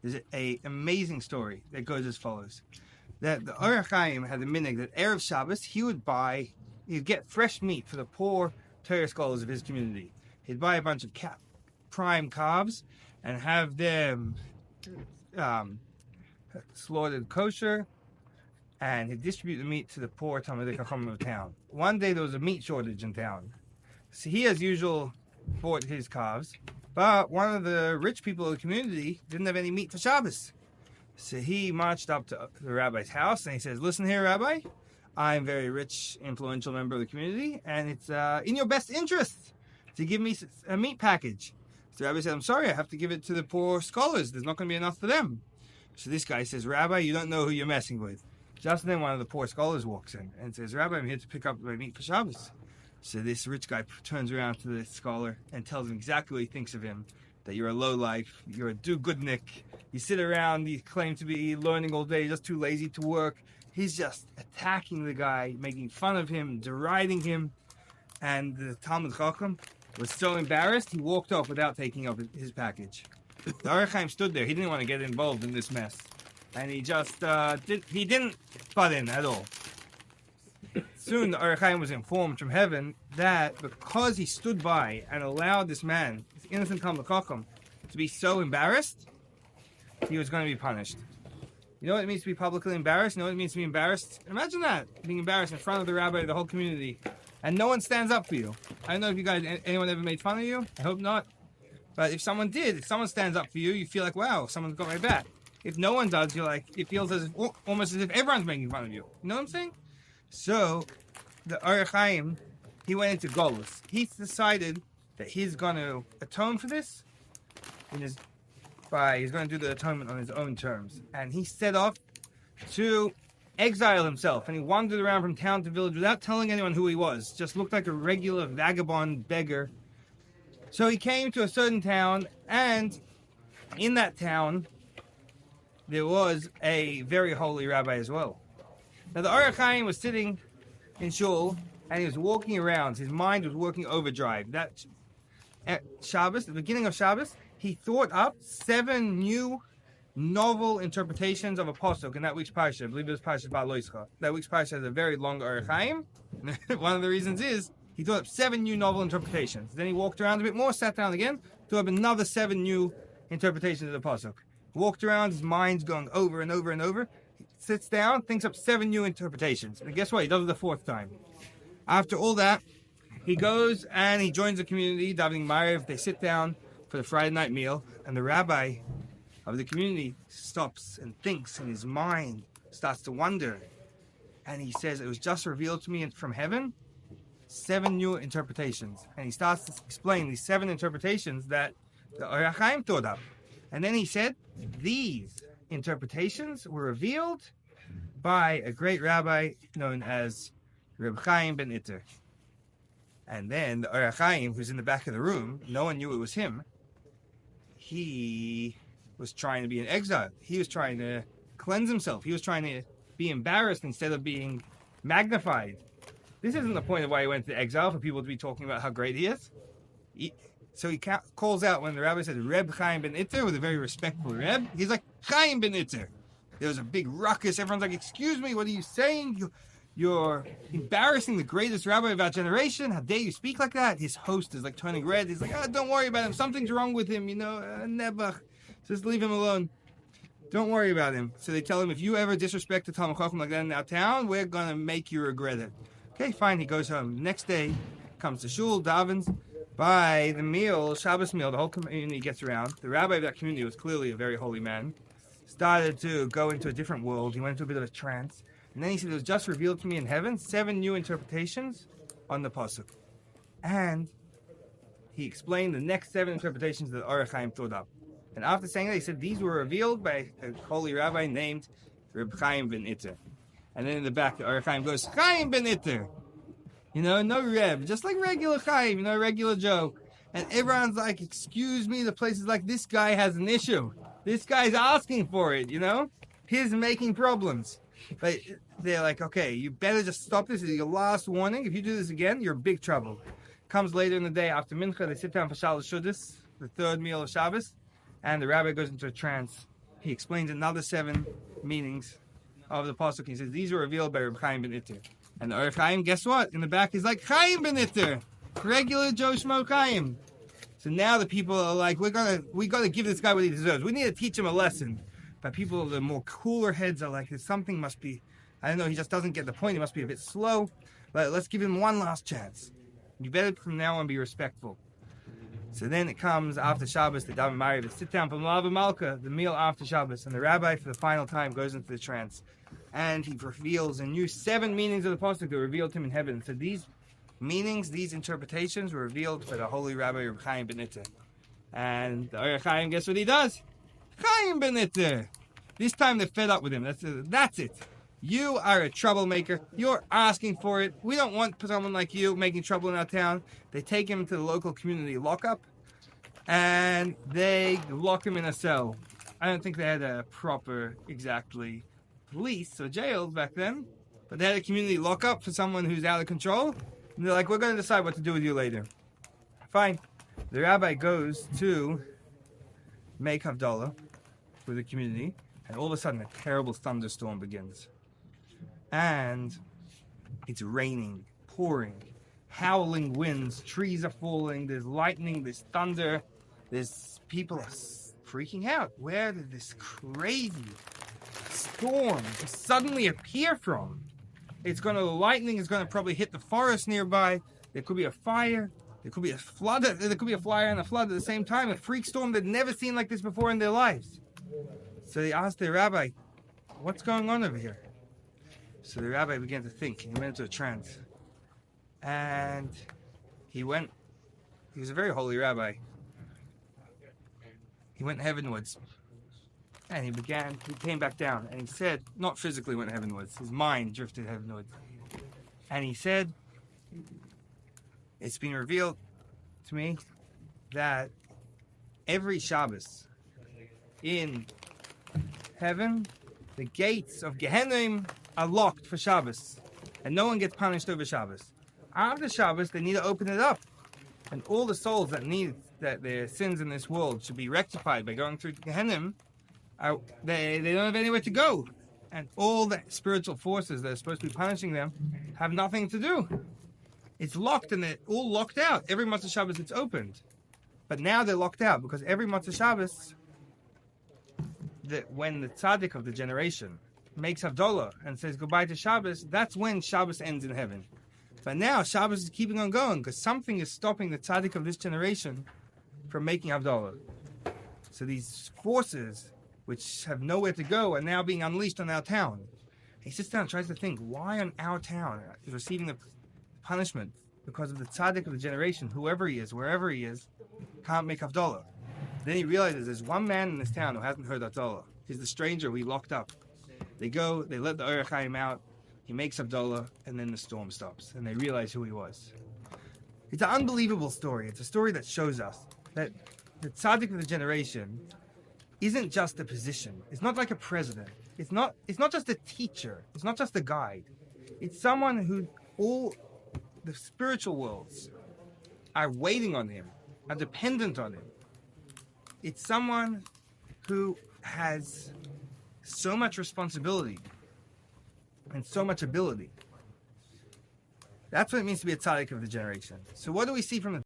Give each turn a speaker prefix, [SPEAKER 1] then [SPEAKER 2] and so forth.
[SPEAKER 1] There's an amazing story that goes as follows. That the Ohr Hachaim had the minhag that Erev Shabbos, he'd get fresh meat for the poor Torah scholars of his community. He'd buy a bunch of prime calves and have them slaughtered kosher, and he'd distribute the meat to the poor Talmidei Chachamim of town. One day there was a meat shortage in town. So he, as usual, bought his calves, but one of the rich people of the community didn't have any meat for Shabbos. So he marched up to the rabbi's house and he says, "Listen here, Rabbi, I'm a very rich, influential member of the community, and it's in your best interest to give me a meat package." So the rabbi said, "I'm sorry, I have to give it to the poor scholars. There's not going to be enough for them." So this guy says, "Rabbi, you don't know who you're messing with." Just then one of the poor scholars walks in and says, "Rabbi, I'm here to pick up my meat for Shabbos." So this rich guy turns around to the scholar and tells him exactly what he thinks of him. That you're a lowlife, you're a do-goodnik, you sit around, you claim to be learning all day, you're just too lazy to work. He's just attacking the guy, making fun of him, deriding him. And the Talmid Chacham was so embarrassed, he walked off without taking up his package. The Ohr Hachaim stood there, he didn't want to get involved in this mess. And he just, he didn't butt in at all. Soon the Ohr Hachaim was informed from heaven that because he stood by and allowed this man, this innocent Talmid Chacham, to be so embarrassed, he was going to be punished. You know what it means to be publicly embarrassed? You know what it means to be embarrassed? Imagine that, being embarrassed in front of the rabbi of the whole community, and no one stands up for you. I don't know if you guys, anyone ever made fun of you? I hope not. But if someone did, if someone stands up for you, you feel like, wow, someone's got my back. If no one does, you're like, it feels as if, almost as if everyone's making fun of you. You know what I'm saying? So, the Ohr Hachaim, he went into Golus. He decided that he's going to atone for this he's going to do the atonement on his own terms. And he set off to exile himself. And he wandered around from town to village without telling anyone who he was. Just looked like a regular vagabond beggar. So he came to a certain town, and in that town, there was a very holy rabbi as well. Now the Ohr Hachaim was sitting in shul, and he was walking around. His mind was working overdrive. That at Shabbos, the beginning of Shabbos, he thought up 7 new novel interpretations of a pasuk in that week's parsha. I believe it was Parshat Ba'aloischa. That week's parsha has a very long Ohr Hachaim. One of the reasons is he thought up 7 new novel interpretations. Then he walked around a bit more, sat down again, thought up another 7 new interpretations of the pasuk. Walked around, his mind's going over and over and over. He sits down, thinks up 7 new interpretations. And guess what? He does it the 4th time. After all that, he goes and he joins the community, davening Maariv. They sit down for the Friday night meal, and the rabbi of the community stops and thinks, and his mind starts to wonder. And he says, "It was just revealed to me from heaven, 7 new interpretations." And he starts to explain these 7 interpretations that the Ohr Hachaim thought up. And then he said, these interpretations were revealed by a great rabbi known as Reb Chaim ben Itter. And then the Ohr Hachaim, who's in the back of the room, no one knew it was him. He was trying to be in exile. He was trying to cleanse himself. He was trying to be embarrassed instead of being magnified. This isn't the point of why he went to exile, for people to be talking about how great he is. So he calls out when the rabbi says Reb Chaim ben Itter, with a very respectful Reb. He's like, Chaim ben Itter. There was a big ruckus. Everyone's like, excuse me, what are you saying? You're embarrassing the greatest rabbi of our generation. How dare you speak like that? His host is like turning red. He's like, oh, don't worry about him. Something's wrong with him, never. Just leave him alone. Don't worry about him. So they tell him, if you ever disrespect the Talmid Chacham like that in our town, we're going to make you regret it. Okay, fine. He goes home. Next day, comes to shul, davens. By the meal, Shabbos meal, the whole community gets around. The rabbi of that community was clearly a very holy man. Started to go into a different world. He went into a bit of a trance. And then he said, it was just revealed to me in heaven, 7 new interpretations on the pasuk. And he explained the next 7 interpretations that Ohr Hachaim thought up. And after saying that, he said, these were revealed by a holy rabbi named Reb Chaim ben Itter. And then in the back, the Ohr Hachaim goes, Chaim ben Itter. No Reb, just like regular Chaim, regular Joe. And everyone's like, excuse me, the place is like, this guy has an issue. This guy's asking for it, He's making problems. But they're like, okay, you better just stop this. This is your last warning. If you do this again, you're in big trouble. Comes later in the day after Mincha, they sit down for Shalosh Shudas, the 3rd meal of Shabbos, and the rabbi goes into a trance. he explains another 7 meanings of the pasuk. He says these were revealed by Ohr Hachaim ben Itter. And the Ohr Hachaim, guess what? In the back, he's like Chaim ben Itter, regular Joe Schmo Chaim. So now the people are like, we gotta give this guy what he deserves. We need to teach him a lesson. But people, the more cooler heads are like, something must be, I don't know, he just doesn't get the point. He must be a bit slow. But let's give him one last chance. You better from now on be respectful. So then it comes after Shabbos, the Daven Mariv, they sit down for Malav Malka, the meal after Shabbos, and the rabbi for the final time goes into the trance. And he reveals a new 7 meanings of the pasuk that were revealed to him in heaven. So these meanings, these interpretations were revealed by the holy Rabbi Ohr Hachaim ben Itter. And the Ohr Hachaim, guess what he does? Chaim ben Itter. This time they're fed up with him. That's it. You are a troublemaker. You're asking for it. We don't want someone like you making trouble in our town. They take him to the local community lockup, and they lock him in a cell. I don't think they had a proper, exactly, police or jail back then, but they had a community lockup for someone who's out of control. And they're like, we're going to decide what to do with you later. Fine. The rabbi goes to make Havdalah with the community, and all of a sudden a terrible thunderstorm begins. And it's raining, pouring, howling winds, trees are falling, there's lightning, there's thunder, there's people are freaking out. Where did this crazy storm suddenly appear from? The lightning is going to probably hit the forest nearby. There could be a fire. There could be a flood. There could be a fire and a flood at the same time. A freak storm they'd never seen like this before in their lives. So they asked their rabbi, what's going on over here? So the rabbi began to think. He went into a trance. And he was a very holy rabbi. He went heavenwards. And he came back down. And he said, not physically went heavenwards, his mind drifted heavenwards. And he said, it's been revealed to me that every Shabbos in heaven, the gates of Gehenna are locked for Shabbos, and no one gets punished over Shabbos. After Shabbos, they need to open it up, and all the souls that their sins in this world should be rectified by going through Gehenna, they don't have anywhere to go, and all the spiritual forces that are supposed to be punishing them have nothing to do. It's locked, and they're all locked out. Every Motzei Shabbos it's opened, but now they're locked out because every Motzei Shabbos, when the tzaddik of the generation makes Havdalah and says goodbye to Shabbos, that's when Shabbos ends in heaven. But now Shabbos is keeping on going because something is stopping the tzaddik of this generation from making Havdalah. So these forces, which have nowhere to go, are now being unleashed on our town. He sits down and tries to think, why on our town is receiving the punishment? Because of the tzaddik of the generation, whoever he is, wherever he is, can't make Havdalah. Then he realizes there's one man in this town who hasn't heard Havdalah. He's the stranger we locked up. They go, they let the Ohr Hachaim out, he makes Havdalah, and then the storm stops, and they realize who he was. It's an unbelievable story. It's a story that shows us that the tzaddik of the generation isn't just a position. It's not like a president. It's not just a teacher. It's not just a guide. It's someone who all the spiritual worlds are waiting on him, are dependent on him. It's someone who has so much responsibility and so much ability. That's what it means to be a tzaddik of the generation. So what do we see from the